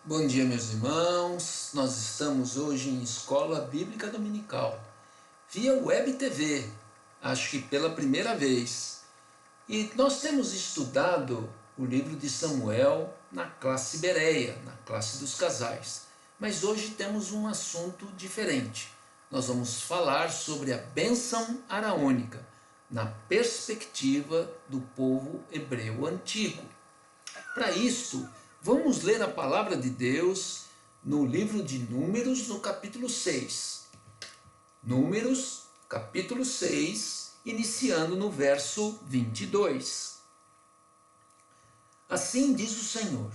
Bom dia, meus irmãos. Nós estamos hoje em Escola Bíblica Dominical, via Web TV, acho que pela primeira vez. E nós temos estudado o livro de Samuel na classe Bereia, na classe dos casais. Mas hoje temos um assunto diferente. Nós vamos falar sobre a bênção araônica, na perspectiva do povo hebreu antigo. Para isto, vamos ler a palavra de Deus no livro de Números, no capítulo 6. Números, capítulo 6, iniciando no verso 22. Assim diz o Senhor.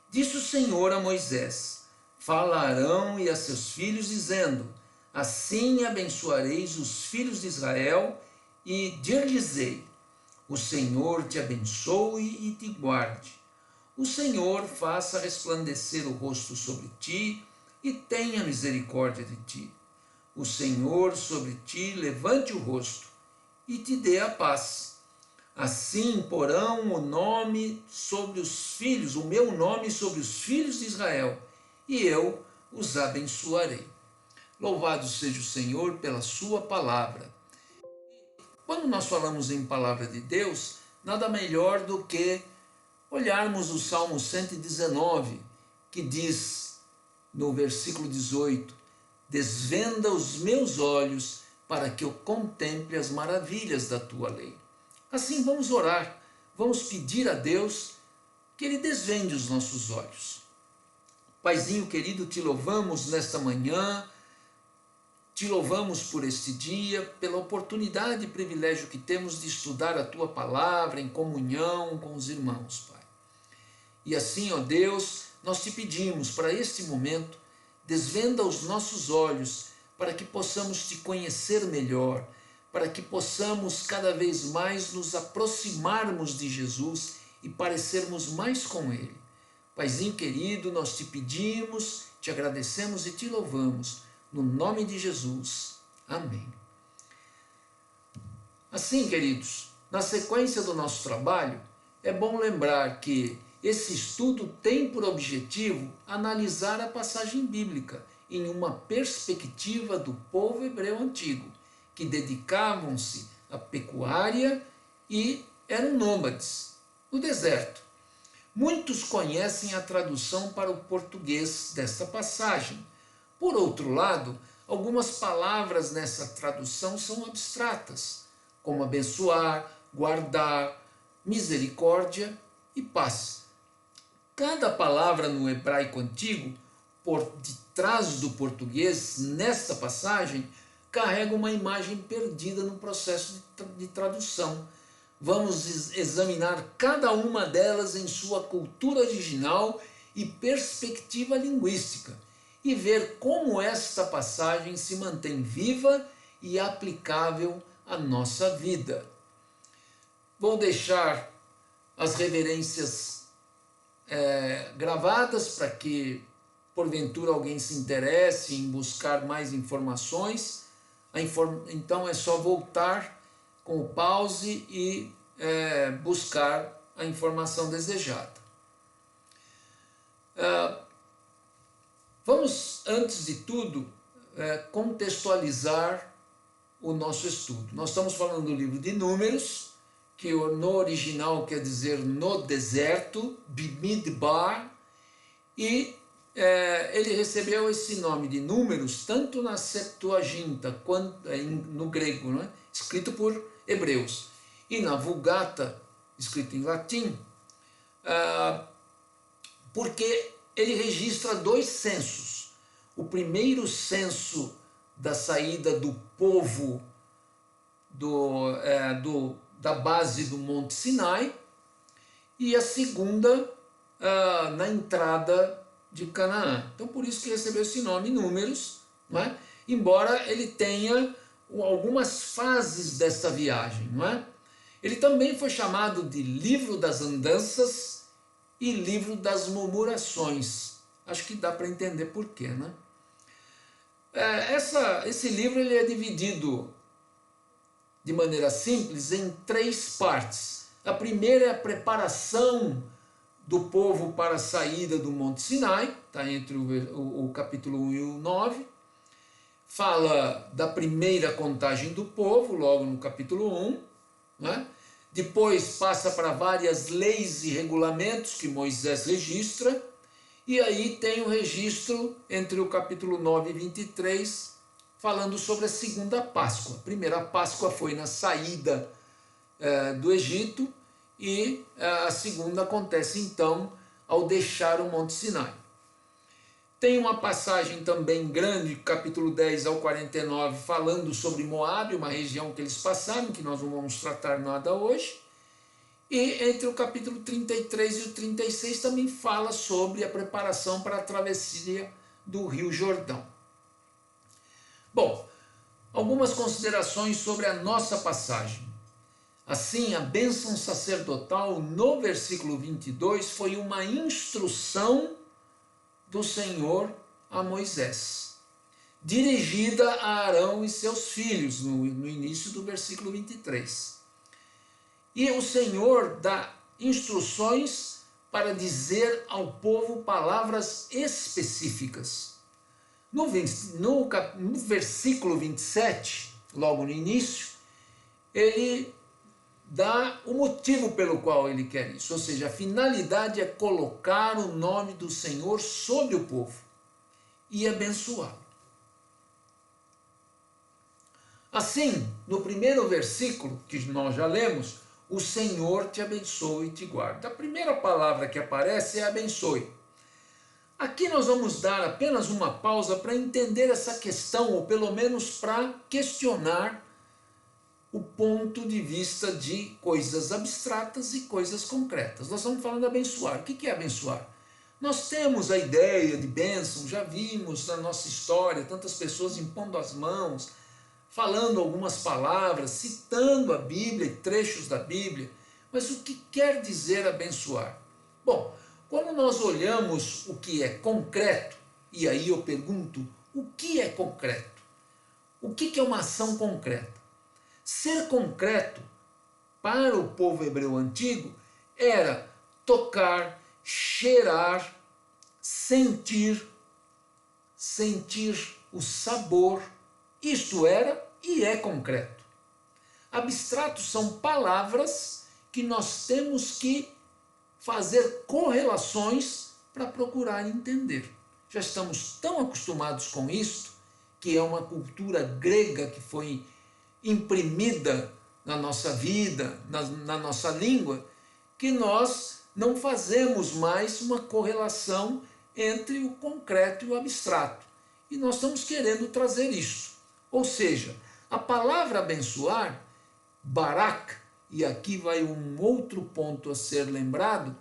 Disse o Senhor a Moisés: Fala a Arão e a seus filhos, dizendo: Assim abençoareis os filhos de Israel, e dir-lhes-ei: O Senhor te abençoe e te guarde. O Senhor faça resplandecer o rosto sobre ti e tenha misericórdia de ti. O Senhor sobre ti levante o rosto e te dê a paz. Assim porão o nome sobre os filhos, o meu nome sobre os filhos de Israel, e eu os abençoarei. Louvado seja o Senhor pela sua palavra. Quando nós falamos em palavra de Deus, nada melhor do que olharmos o Salmo 119, que diz no versículo 18: Desvenda os meus olhos para que eu contemple as maravilhas da tua lei. Assim vamos orar, vamos pedir a Deus que Ele desvende os nossos olhos. Paizinho querido, te louvamos nesta manhã, te louvamos por este dia, pela oportunidade e privilégio que temos de estudar a tua palavra em comunhão com os irmãos, Pai. E assim, ó Deus, nós te pedimos para este momento, desvenda os nossos olhos para que possamos te conhecer melhor, para que possamos cada vez mais nos aproximarmos de Jesus e parecermos mais com Ele. Paizinho querido, nós te pedimos, te agradecemos e te louvamos, no nome de Jesus. Amém. Assim, queridos, na sequência do nosso trabalho, é bom lembrar que esse estudo tem por objetivo analisar a passagem bíblica em uma perspectiva do povo hebreu antigo, que dedicavam-se à pecuária e eram nômades no deserto. Muitos conhecem a tradução para o português desta passagem. Por outro lado, algumas palavras nessa tradução são abstratas, como abençoar, guardar, misericórdia e paz. Cada palavra no hebraico antigo, por detrás do português, nesta passagem, carrega uma imagem perdida no processo de tradução. Vamos examinar cada uma delas em sua cultura original e perspectiva linguística e ver como esta passagem se mantém viva e aplicável à nossa vida. Vou deixar as reverências gravadas para que, porventura, alguém se interesse em buscar mais informações. Então é só voltar com o pause e buscar a informação desejada. Vamos, antes de tudo, contextualizar o nosso estudo. Nós estamos falando do livro de Números, que no original quer dizer no deserto, Bimidbar, e ele recebeu esse nome de Números tanto na Septuaginta, quanto no grego, né? Escrito por hebreus, e na Vulgata, escrito em latim, porque ele registra dois censos. O primeiro censo da saída do povo da base do Monte Sinai, e a segunda na entrada de Canaã. Então, por isso que recebeu esse nome, Números, não é? Embora ele tenha algumas fases dessa viagem, não é? Ele também foi chamado de Livro das Andanças e Livro das Murmurações. Acho que dá para entender por quê, né? Esse livro ele é dividido de maneira simples em três partes. A primeira é a preparação do povo para a saída do Monte Sinai, está entre o capítulo 1 e o 9. Fala da primeira contagem do povo, logo no capítulo 1, né? Depois passa para várias leis e regulamentos que Moisés registra, e aí tem o registro entre o capítulo 9 e 23, falando sobre a segunda Páscoa. A primeira Páscoa foi na saída do Egito, e a segunda acontece então ao deixar o Monte Sinai. Tem uma passagem também grande, capítulo 10 ao 49, falando sobre Moabe, uma região que eles passaram, que nós não vamos tratar nada hoje. E entre o capítulo 33 e o 36 também fala sobre a preparação para a travessia do Rio Jordão. Bom, algumas considerações sobre a nossa passagem. Assim, a bênção sacerdotal no versículo 22 foi uma instrução do Senhor a Moisés, dirigida a Arão e seus filhos, no início do versículo 23. E o Senhor dá instruções para dizer ao povo palavras específicas. No versículo 27, logo no início, ele dá o motivo pelo qual ele quer isso, ou seja, a finalidade é colocar o nome do Senhor sobre o povo e abençoá-lo. Assim, no primeiro versículo que nós já lemos, o Senhor te abençoe e te guarde. A primeira palavra que aparece é abençoe. Aqui nós vamos dar apenas uma pausa para entender essa questão, ou pelo menos para questionar o ponto de vista de coisas abstratas e coisas concretas. Nós estamos falando de abençoar. O que é abençoar? Nós temos a ideia de bênção, já vimos na nossa história tantas pessoas impondo as mãos, falando algumas palavras, citando a Bíblia, trechos da Bíblia, mas o que quer dizer abençoar? Bom, quando nós olhamos o que é concreto, e aí eu pergunto, o que é concreto? O que é uma ação concreta? Ser concreto para o povo hebreu antigo era tocar, cheirar, sentir o sabor. Isto era e é concreto. Abstratos são palavras que nós temos que fazer correlações para procurar entender. Já estamos tão acostumados com isto, que é uma cultura grega que foi imprimida na nossa vida, na nossa língua, que nós não fazemos mais uma correlação entre o concreto e o abstrato. E nós estamos querendo trazer isso. Ou seja, a palavra abençoar, barak, e aqui vai um outro ponto a ser lembrado,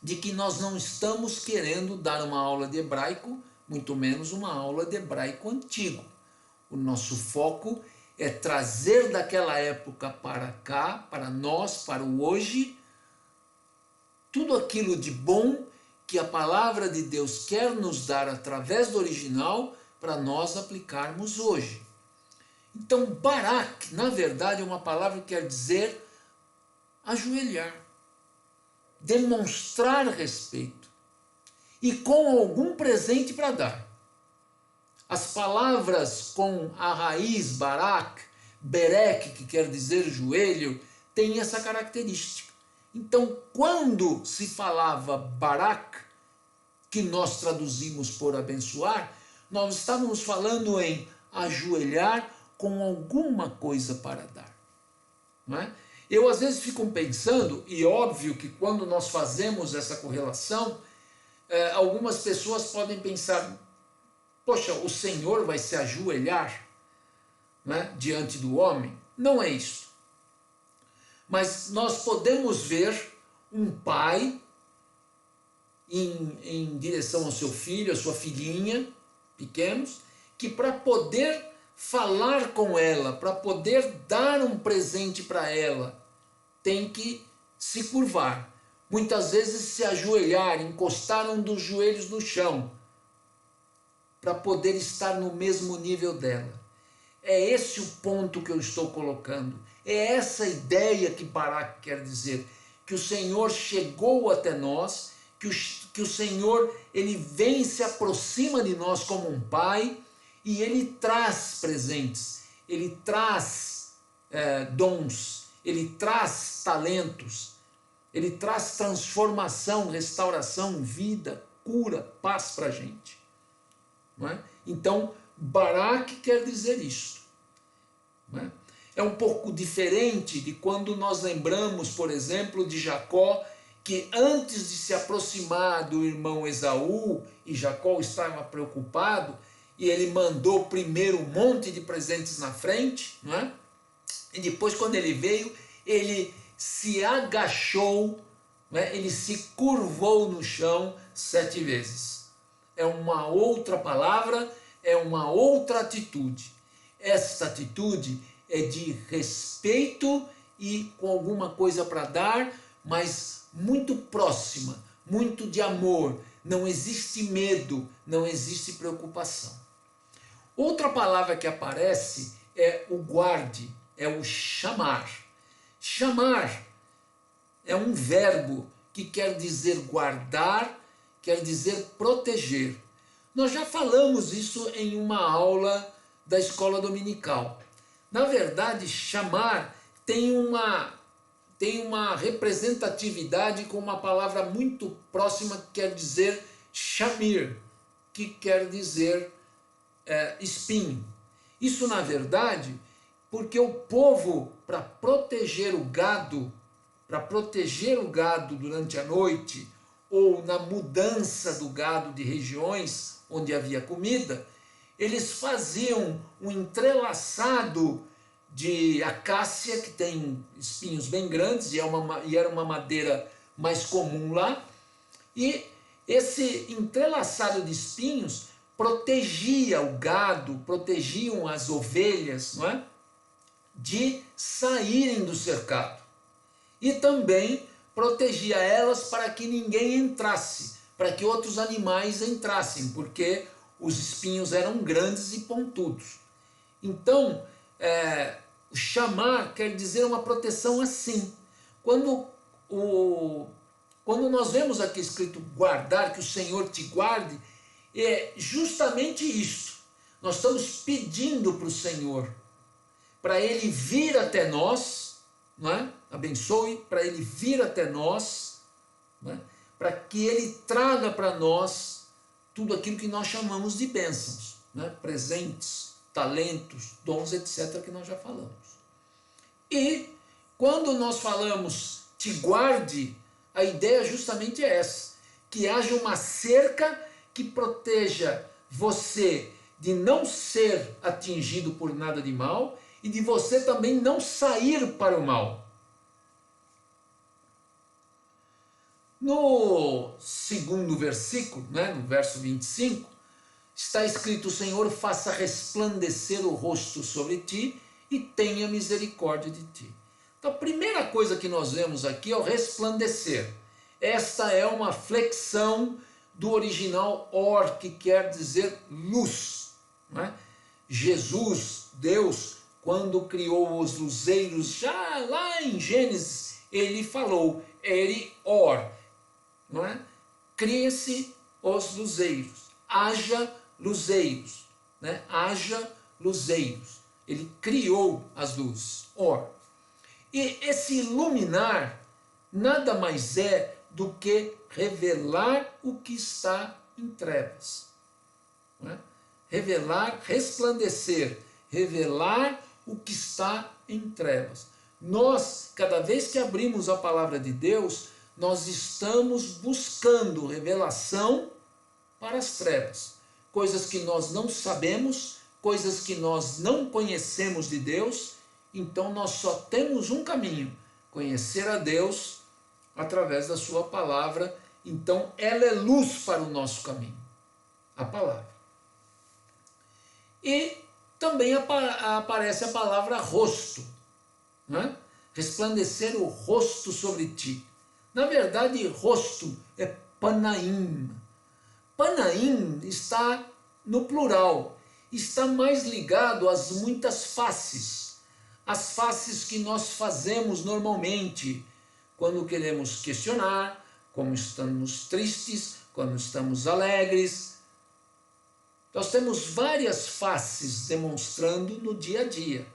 de que nós não estamos querendo dar uma aula de hebraico, muito menos uma aula de hebraico antigo. O nosso foco é trazer daquela época para cá, para nós, para o hoje, tudo aquilo de bom que a palavra de Deus quer nos dar através do original para nós aplicarmos hoje. Então, barak, na verdade, é uma palavra que quer dizer ajoelhar, demonstrar respeito e com algum presente para dar. As palavras com a raiz barak, berek, que quer dizer joelho, têm essa característica. Então, quando se falava barak, que nós traduzimos por abençoar, nós estávamos falando em ajoelhar com alguma coisa para dar. Não é? Eu às vezes fico pensando, e óbvio que quando nós fazemos essa correlação, algumas pessoas podem pensar, poxa, o Senhor vai se ajoelhar, né, diante do homem? Não é isso. Mas nós podemos ver um pai em direção ao seu filho, à sua filhinha, pequenos, que para poder falar com ela, para poder dar um presente para ela, tem que se curvar. Muitas vezes se ajoelhar, encostar um dos joelhos no chão, para poder estar no mesmo nível dela. É esse o ponto que eu estou colocando. É essa ideia que Barak quer dizer, que o Senhor chegou até nós, que o Senhor, ele vem e se aproxima de nós como um pai, e ele traz presentes, ele traz dons, ele traz talentos, ele traz transformação, restauração, vida, cura, paz para a gente. Não é? Então, Baraque quer dizer isto. Não é? É um pouco diferente de quando nós lembramos, por exemplo, de Jacó, que antes de se aproximar do irmão Esaú, e Jacó estava preocupado, e ele mandou primeiro um monte de presentes na frente, não é? E depois, quando ele veio, ele se agachou, não é? Ele se curvou no chão 7 vezes. É uma outra palavra, é uma outra atitude. Esta atitude é de respeito e com alguma coisa para dar, mas muito próxima, muito de amor. Não existe medo, não existe preocupação. Outra palavra que aparece é o guarde, é o chamar. Chamar é um verbo que quer dizer guardar, quer dizer proteger. Nós já falamos isso em uma aula da escola dominical. Na verdade, chamar tem uma representatividade com uma palavra muito próxima que quer dizer chamir, que quer dizer espinho. Isso, na verdade, porque o povo, para proteger o gado durante a noite, ou na mudança do gado de regiões onde havia comida, eles faziam um entrelaçado de acácia, que tem espinhos bem grandes, e era uma madeira mais comum lá, e esse entrelaçado de espinhos protegia o gado, protegiam as ovelhas, não é? De saírem do cercado. E também protegia elas para que ninguém entrasse, para que outros animais entrassem, porque os espinhos eram grandes e pontudos. Então, o chamar quer dizer uma proteção assim. Quando nós vemos aqui escrito guardar, que o Senhor te guarde, é justamente isso. Nós estamos pedindo para o Senhor, para Ele vir até nós, não é? Abençoe, para Ele vir até nós, não é? Para que Ele traga para nós tudo aquilo que nós chamamos de bênçãos, né? Presentes, talentos, dons, etc., que nós já falamos. E quando nós falamos te guarde, a ideia justamente é essa, que haja uma cerca que proteja você de não ser atingido por nada de mal e de você também não sair para o mal. No segundo versículo, né, no verso 25, está escrito: o Senhor faça resplandecer o rosto sobre ti e tenha misericórdia de ti. Então, a primeira coisa que nós vemos aqui é o resplandecer. Esta é uma flexão do original or, que quer dizer luz. Não é? Jesus, Deus, quando criou os luzeiros, já lá em Gênesis, ele falou, eri or, não é? Cria-se os luzeiros, haja luzeiros, né? Haja luzeiros. Ele criou as luzes, or. E esse iluminar nada mais é do que revelar o que está em trevas. Não é? Revelar, resplandecer, revelar o que está em trevas. Nós, cada vez que abrimos a palavra de Deus, nós estamos buscando revelação para as trevas. Coisas que nós não sabemos, coisas que nós não conhecemos de Deus. Então nós só temos um caminho: conhecer a Deus através da sua palavra. Então ela é luz para o nosso caminho, a palavra. E também aparece a palavra rosto, né? Resplandecer o rosto sobre ti. Na verdade, rosto é panaim. Panaim está no plural, está mais ligado às muitas faces, as faces que nós fazemos normalmente, quando queremos questionar, como estamos tristes, quando estamos alegres. Nós temos várias faces demonstrando no dia a dia.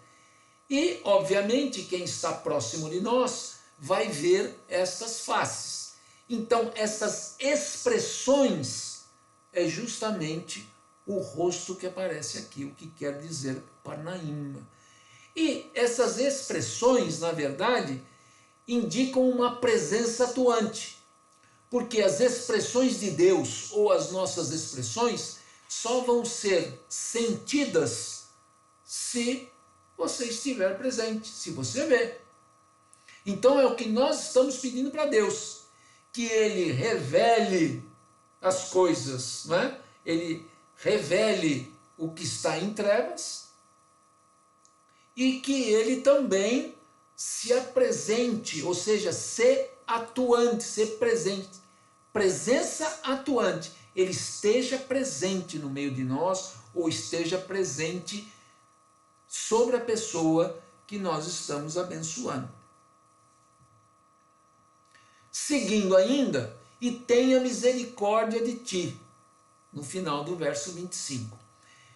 E, obviamente, quem está próximo de nós vai ver estas faces. Então, essas expressões é justamente o rosto que aparece aqui, o que quer dizer Panaim. E essas expressões, na verdade, indicam uma presença atuante, porque as expressões de Deus ou as nossas expressões só vão ser sentidas se você estiver presente, se você vê. Então é o que nós estamos pedindo para Deus, que Ele revele as coisas, não é? Ele revele o que está em trevas e que Ele também se apresente, ou seja, ser atuante, ser presente, presença atuante, Ele esteja presente no meio de nós ou esteja presente sobre a pessoa que nós estamos abençoando. Seguindo ainda, e tenha misericórdia de ti, no final do verso 25.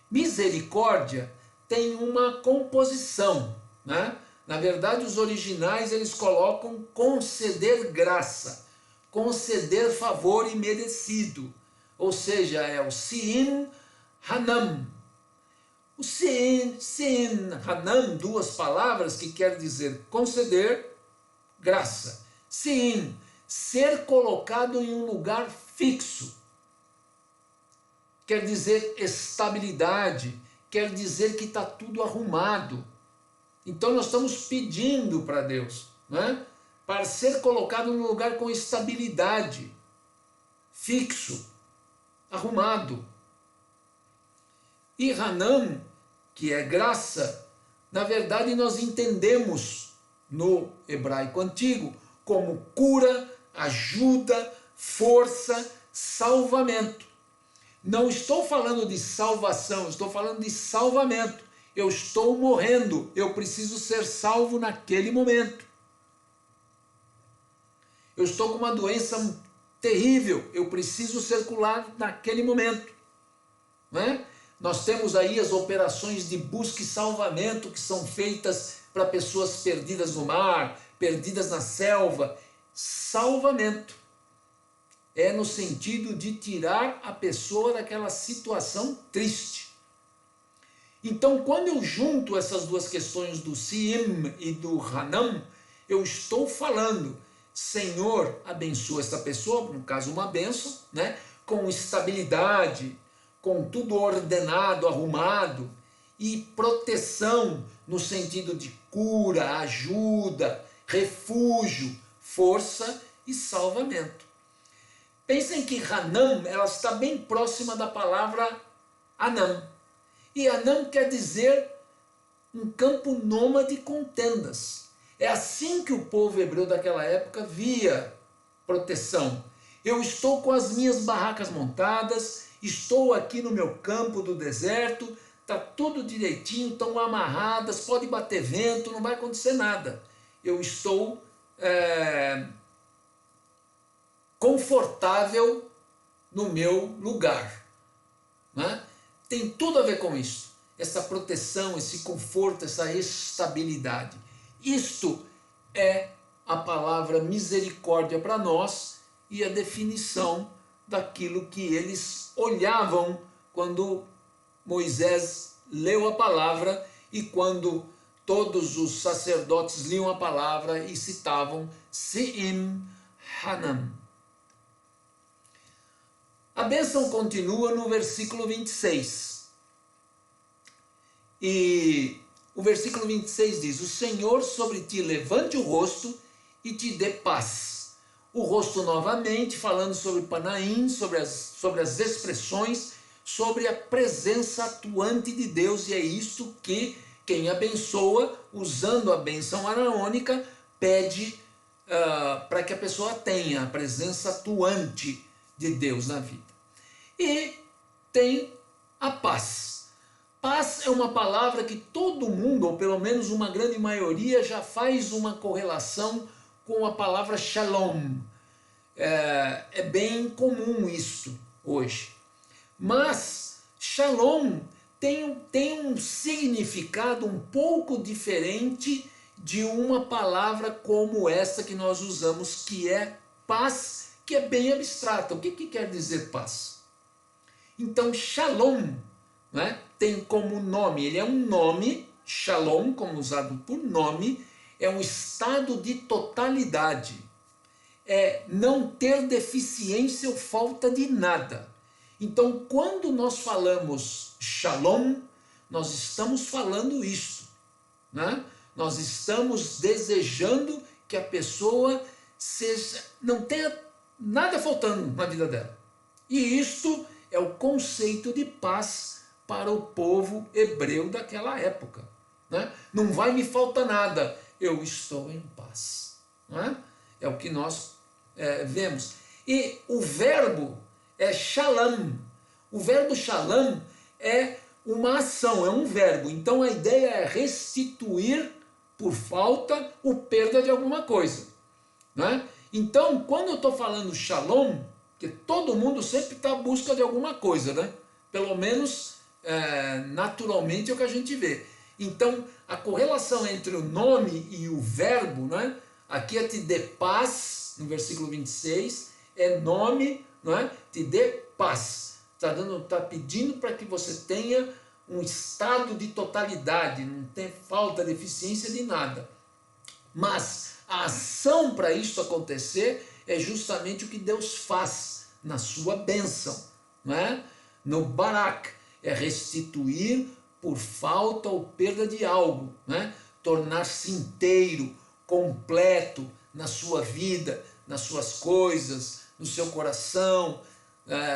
Misericórdia tem uma composição, né? Na verdade, os originais eles colocam conceder graça, conceder favor imerecido, ou seja, é o Sim Hanam. O Sim Hanam, duas palavras que quer dizer conceder graça. Sim, ser colocado em um lugar fixo. Quer dizer estabilidade, quer dizer que está tudo arrumado. Então nós estamos pedindo para Deus, né, para ser colocado num lugar com estabilidade, fixo, arrumado. E Hanam, que é graça, na verdade nós entendemos no hebraico antigo como cura, ajuda, força, salvamento. Não estou falando de salvação, estou falando de salvamento. Eu estou morrendo, eu preciso ser salvo naquele momento. Eu estou com uma doença terrível, eu preciso ser curado naquele momento. Não é? Nós temos aí as operações de busca e salvamento que são feitas para pessoas perdidas no mar, perdidas na selva. Salvamento é no sentido de tirar a pessoa daquela situação triste. Então, quando eu junto essas duas questões do Sim e do Hanam, eu estou falando, Senhor, abençoa esta pessoa, no caso uma bênção, né, com estabilidade, com tudo ordenado, arrumado, e proteção no sentido de cura, ajuda, refúgio, força e salvamento. Pensem que Hanam, ela está bem próxima da palavra Anam. E Anam quer dizer um campo nômade com tendas. É assim que o povo hebreu daquela época via proteção. Eu estou com as minhas barracas montadas, estou aqui no meu campo do deserto, está tudo direitinho, estão amarradas, pode bater vento, não vai acontecer nada. Eu estou confortável no meu lugar. Né? Tem tudo a ver com isso. Essa proteção, esse conforto, essa estabilidade. Isto é a palavra misericórdia para nós e a definição daquilo que eles olhavam quando Moisés leu a palavra e quando todos os sacerdotes liam a palavra e citavam Sim Hanam. A bênção continua no versículo 26. E o versículo 26 diz: o Senhor sobre ti levante o rosto e te dê paz. O rosto novamente falando sobre Panaim, sobre as expressões, sobre a presença atuante de Deus. E é isto que quem abençoa, usando a bênção araônica, pede para que a pessoa tenha a presença atuante de Deus na vida. E tem a paz. Paz é uma palavra que todo mundo, ou pelo menos uma grande maioria, já faz uma correlação com a palavra shalom. É bem comum isso hoje. Mas shalom tem um significado um pouco diferente de uma palavra como essa que nós usamos, que é paz, que é bem abstrata. O que quer dizer paz? Então, shalom, né, tem como nome, ele é um nome, shalom, como usado por nome, é um estado de totalidade. É não ter deficiência ou falta de nada. Então, quando nós falamos shalom, nós estamos falando isso, né? Nós estamos desejando que a pessoa não tenha nada faltando na vida dela. E isto é o conceito de paz para o povo hebreu daquela época, né? Não vai me faltar nada, eu estou em paz, né? É o que nós vemos. E o verbo é shalom. O verbo shalom é uma ação, é um verbo. Então a ideia é restituir por falta ou perda de alguma coisa, né? Então, quando eu estou falando shalom, que todo mundo sempre está à busca de alguma coisa, né? Pelo menos naturalmente é o que a gente vê. Então, a correlação entre o nome e o verbo, né? Aqui é te dê paz, no versículo 26, é nome, né? Te dê paz. Está pedindo para que você tenha um estado de totalidade, não tem falta, deficiência de nada. Mas a ação para isso acontecer é justamente o que Deus faz na sua bênção, não é? No barak, é restituir por falta ou perda de algo, né? Tornar-se inteiro, completo na sua vida, nas suas coisas, no seu coração,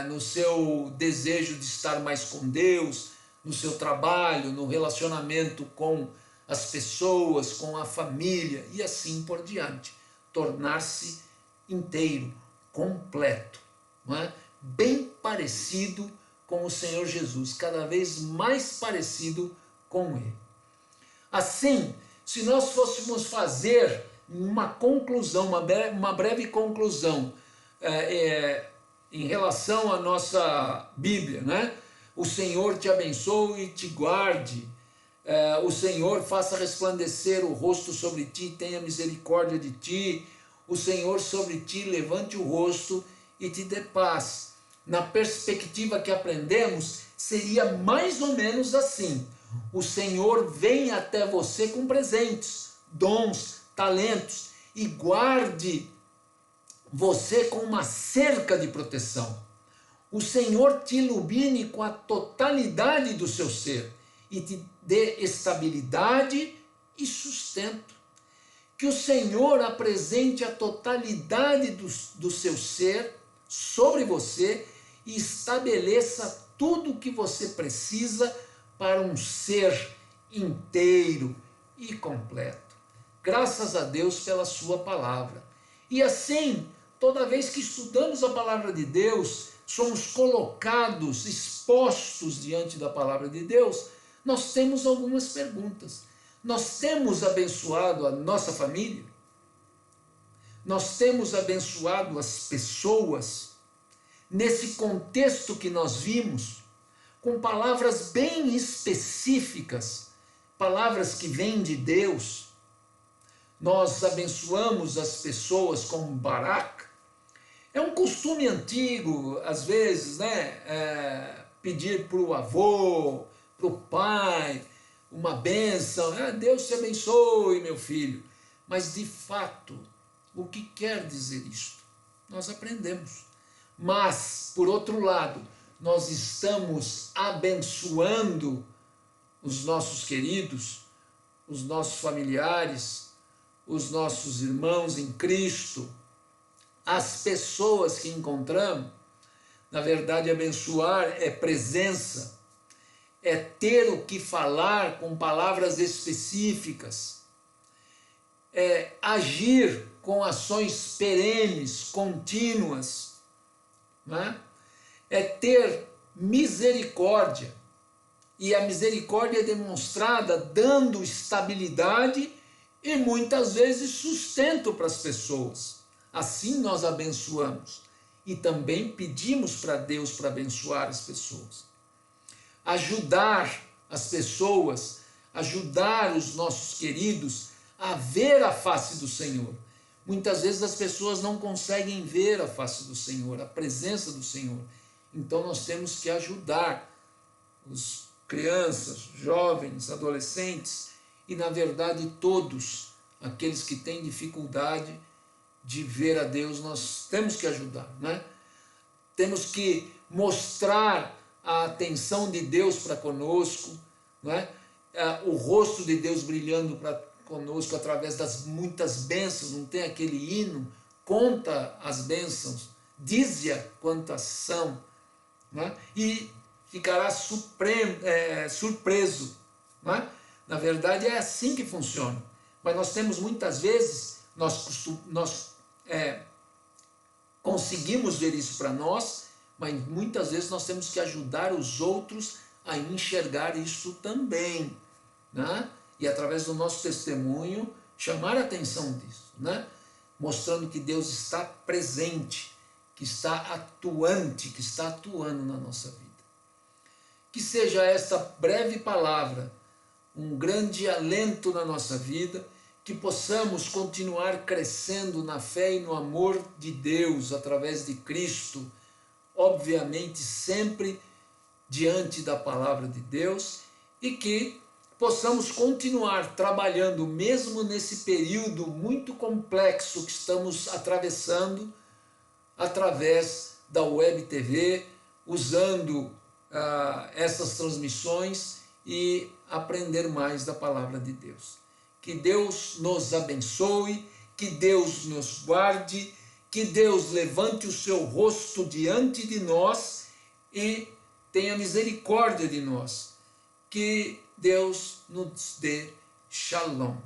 no seu desejo de estar mais com Deus, no seu trabalho, no relacionamento com as pessoas, com a família e assim por diante. Tornar-se inteiro, completo, não é? Bem parecido com o Senhor Jesus, cada vez mais parecido com Ele. Assim, se nós fôssemos fazer uma conclusão, uma breve conclusão em relação à nossa Bíblia, né? O Senhor te abençoe e te guarde. O Senhor faça resplandecer o rosto sobre ti e tenha misericórdia de ti. O Senhor sobre ti levante o rosto e te dê paz. Na perspectiva que aprendemos, seria mais ou menos assim. O Senhor vem até você com presentes, dons, talentos e guarde você com uma cerca de proteção. O Senhor te ilumine com a totalidade do seu ser e te dê estabilidade e sustento. Que o Senhor apresente a totalidade do seu ser sobre você e estabeleça tudo o que você precisa para um ser inteiro e completo. Graças a Deus pela sua palavra. E assim, toda vez que estudamos a palavra de Deus, somos colocados, expostos diante da palavra de Deus, nós temos algumas perguntas. Nós temos abençoado a nossa família? Nós temos abençoado as pessoas nesse contexto que nós vimos, com palavras bem específicas, palavras que vêm de Deus. Nós abençoamos as pessoas com barak. É um costume antigo, às vezes, né? Pedir para o avô, para o pai, uma bênção. Deus te abençoe, meu filho. Mas, de fato, o que quer dizer isto? Nós aprendemos. Mas, por outro lado, nós estamos abençoando os nossos queridos, os nossos familiares, os nossos irmãos em Cristo, as pessoas que encontramos. Na verdade, abençoar é presença, é ter o que falar com palavras específicas, é agir com ações perenes, contínuas, né? É ter misericórdia, e a misericórdia é demonstrada dando estabilidade e muitas vezes sustento para as pessoas. Assim nós abençoamos e também pedimos para Deus para abençoar as pessoas. Ajudar as pessoas, ajudar os nossos queridos a ver a face do Senhor. Muitas vezes as pessoas não conseguem ver a face do Senhor, a presença do Senhor. Então nós temos que ajudar os crianças, jovens, adolescentes e, na verdade, todos aqueles que têm dificuldade de ver a Deus, nós temos que ajudar, né? Temos que mostrar a atenção de Deus para conosco, né? O rosto de Deus brilhando para conosco através das muitas bênçãos. Não tem aquele hino, conta as bênçãos, dize-a quantas são, né? E ficará surpreso, né? Na verdade é assim que funciona, mas nós temos muitas vezes, nós conseguimos ver isso para nós, mas muitas vezes nós temos que ajudar os outros a enxergar isso também, né? E através do nosso testemunho chamar a atenção disso, né? Mostrando que Deus está presente, que está atuante, que está atuando na nossa vida. Que seja esta breve palavra um grande alento na nossa vida, que possamos continuar crescendo na fé e no amor de Deus através de Cristo, obviamente sempre diante da palavra de Deus, e que possamos continuar trabalhando mesmo nesse período muito complexo que estamos atravessando, através da Web TV, usando essas transmissões e aprender mais da palavra de Deus. Que Deus nos abençoe, que Deus nos guarde, que Deus levante o seu rosto diante de nós e tenha misericórdia de nós. Que Deus nos dê shalom.